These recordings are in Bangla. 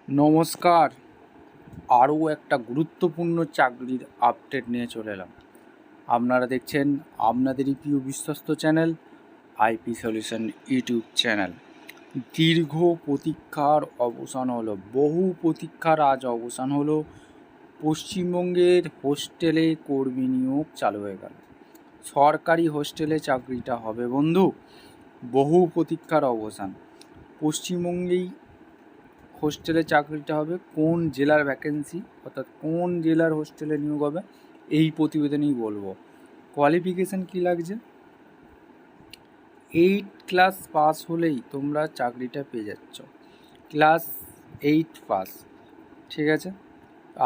নমস্কার, আরও একটা গুরুত্বপূর্ণ চাকরির আপডেট নিয়ে চলে এলাম। আপনারা দেখছেন আপনাদেরই প্রিয় বিশ্বস্ত channel IP solution YouTube channel. দীর্ঘ প্রতীক্ষার অবসান হলো, বহু প্রতীক্ষার আজ অবসান হলো। পশ্চিমবঙ্গের হোস্টেলে কর্মী নিয়োগ চালু হয়ে গেল। সরকারি হোস্টেলে চাকরিটা হবে বন্ধু। বহু প্রতীক্ষার অবসান। পশ্চিমবঙ্গেই হোস্টেলে চাকরিটা হবে। কোন জেলার ভ্যাকেন্সি অর্থাৎ কোন জেলার হোস্টেলে নিয়োগ হবে এই প্রতিবেদনেই বলবো। কোয়ালিফিকেশান কী লাগছে? 8 ক্লাস পাস হলেই তোমরা চাকরিটা পেয়ে যাচ্ছ। ক্লাস 8 পাস, ঠিক আছে।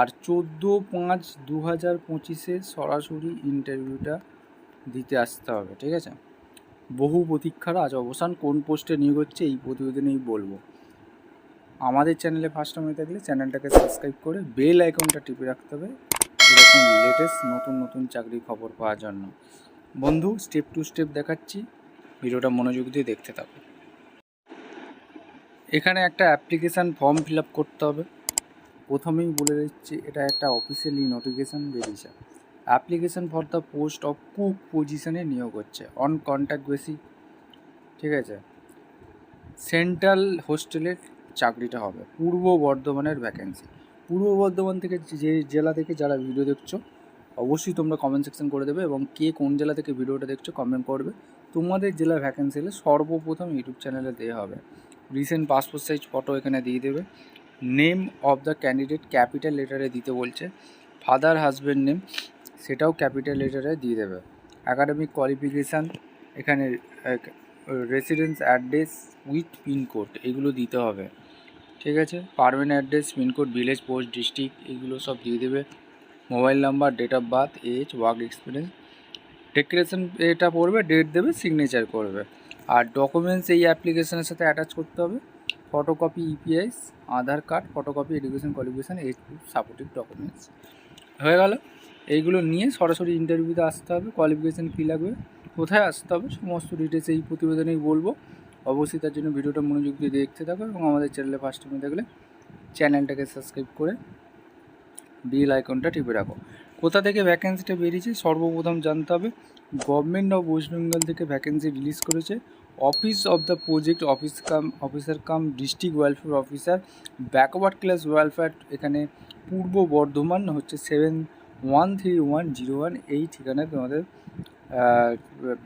আর 14/5/2025 সরাসরি ইন্টারভিউটা দিতে আসতে হবে, ঠিক আছে। বহু প্রতীক্ষার আজ অবসান। কোন পোস্টে নিয়োগ হচ্ছে এই প্রতিবেদনেই বলবো। আমাদের চ্যানেলে ফার্স্ট টাইম হয়ে থাকলে চ্যানেলটাকে সাবস্ক্রাইব করে বেল আইকনটা টিপে রাখতে হবে এরকম লেটেস্ট নতুন চাকরির খবর পাওয়ার জন্য। বন্ধু, স্টেপ টু স্টেপ দেখাচ্ছি, ভিডিওটা মনোযোগ দিয়ে দেখতে থাকো। এখানে একটা অ্যাপ্লিকেশান ফর্ম ফিল আপ করতে হবে। প্রথমেই বলে দিচ্ছি, এটা একটা অফিসিয়ালি নোটিফিকেশান বেরিয়েছে। Application for the post of cook পজিশনে নিয়োগ হচ্ছে অন কন্ট্যাক্ট বেসিস, ঠিক আছে। সেন্ট্রাল হোস্টেলের চাকরিটা হবে। পূর্ব বর্ধমানের ভ্যাকেন্সি। পূর্ব বর্ধমান থেকে যে জেলা থেকে যারা ভিডিও দেখছো অবশ্যই তোমরা কমেন্ট সেকশন করে দেবে, এবং কে কোন জেলা থেকে ভিডিওটা দেখছো কমেন্ট করবে। তোমাদের জেলার ভ্যাকেন্সি হলে সর্বপ্রথম ইউটিউব চ্যানেলে দেওয়া হবে। রিসেন্ট পাসপোর্ট সাইজ ফটো এখানে দিয়ে দেবে। Name of the candidate capital লেটারে দিতে বলছে। ফাদার হাজব্যান্ড নেম সেটাও ক্যাপিটাল লেটারে দিয়ে দেবে। অ্যাকাডেমিক কোয়ালিফিকেশান এখানে রেসিডেন্স অ্যাড্রেস উইথ পিনকোড এগুলো দিতে হবে, ঠিক আছে। Permanent address, pincode, village, post, district এগুলো সব দিয়ে দেবে। Mobile number, date of birth, age, work experience, declaration এটা পড়বে, ডেট দেবে, সিগনেচার করবে। আর ডকুমেন্টস এই অ্যাপ্লিকেশনের সাথে অ্যাটাচ করতে হবে। Photocopy EPIC, Aadhaar card, photocopy, education qualification, age proof, supportive documents হয়ে গেল। এইগুলো নিয়ে সরাসরি ইন্টারভিউতে আসতে হবে। কোয়ালিফিকেশান কী লাগবে, কোথায় আসতে হবে, সমস্ত ডিটেলস এই প্রতিবেদনেই বলবো। অবশ্যই তার জন্য ভিডিওটা মনোযোগ দিয়ে দেখতে থাকো, এবং আমাদের চ্যানেলে ফার্স্ট টাইম দেখলে চ্যানেলটাকে সাবস্ক্রাইব করে বেল আইকনটা টিপে রাখো। কোথা থেকে ভ্যাকেন্সিটা বেরিয়েছে সর্বপ্রথম জানতে হবে। গভর্নমেন্ট অফ ওয়েস্ট বেঙ্গল থেকে ভ্যাকেন্সি রিলিজ করেছে। Office of the project officer come district welfare officer, backward class welfare, এখানে পূর্ব বর্ধমান হচ্ছে 713101 এই ঠিকানায় তোমাদের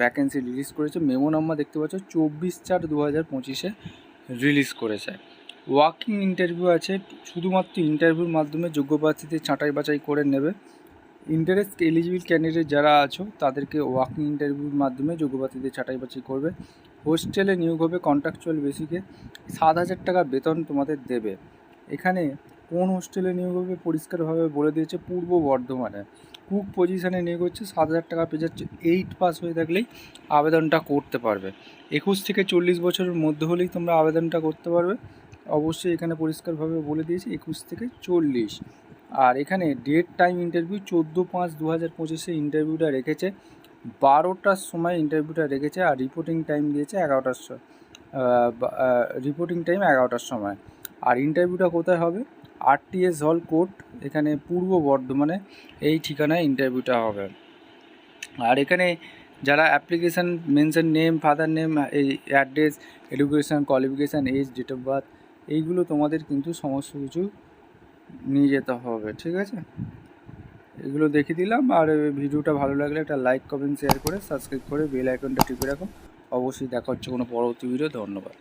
ভ্যাকেন্সি রিলিজ করেছে। মেমো নাম্বার দেখতে পাচ্ছ 24/4/2025 রিলিজ করেছে। ওয়াকিং ইন্টারভিউ আছে, শুধুমাত্র ইন্টারভিউর মাধ্যমে যোগ্য প্রার্থীদের ছাঁটাই বাছাই করে নেবে। ইন্টারেস্ট এলিজিবল ক্যান্ডিডেট যারা আছো তাদেরকে ওয়াকিং ইন্টারভিউর মাধ্যমে যোগ্য প্রার্থীদের ছাঁটাই বাছাই করবে। হোস্টেলে নিয়োগ হবে কন্ট্রাকচুয়াল বেসিকে। 7,000 টাকা বেতন তোমাদের দেবে। এখানে কোন হোস্টেলে নিয়োগ হবে পরিষ্কারভাবে বলে দিয়েছে, পূর্ব বর্ধমানে। কুক পজিশানে নিয়োগ হচ্ছে, 7,000 টাকা পেয়ে যাচ্ছে। 8 পাস হয়ে থাকলেই আবেদনটা করতে পারবে। 21 থেকে 40 বছরের মধ্যে হলেই তোমরা আবেদনটা করতে পারবে। অবশ্যই এখানে পরিষ্কারভাবে বলে দিয়েছি 21 থেকে 40। আর এখানে ডেট টাইম ইন্টারভিউ 14/5/2025 ইন্টারভিউটা রেখেছে। 12টার সময় ইন্টারভিউটা রেখেছে। আর রিপোর্টিং টাইম দিয়েছে 11টার রিপোর্টিং টাইম 11টার সময়। আর ইন্টারভিউটা কোথায় হবে? RTS হল কোর্ট, এখানে পূর্ব বর্ধমানে এই ঠিকানায় ইন্টারভিউটা হবে। আর এখানে যারা application mention name, father name, এই address, education qualification, age, date of birth এইগুলো তোমাদের কিন্তু সমস্ত কিছু নিয়ে যেতে হবে, ঠিক আছে। এগুলো দেখিয়ে দিলাম। আর ভিডিওটা ভালো লাগলে একটা লাইক, কমেন্ট, শেয়ার করে সাবস্ক্রাইব করে বেল আইকনটা টিপে রাখো। অবশ্যই দেখা হচ্ছে কোনো পরবর্তী ভিডিও। ধন্যবাদ।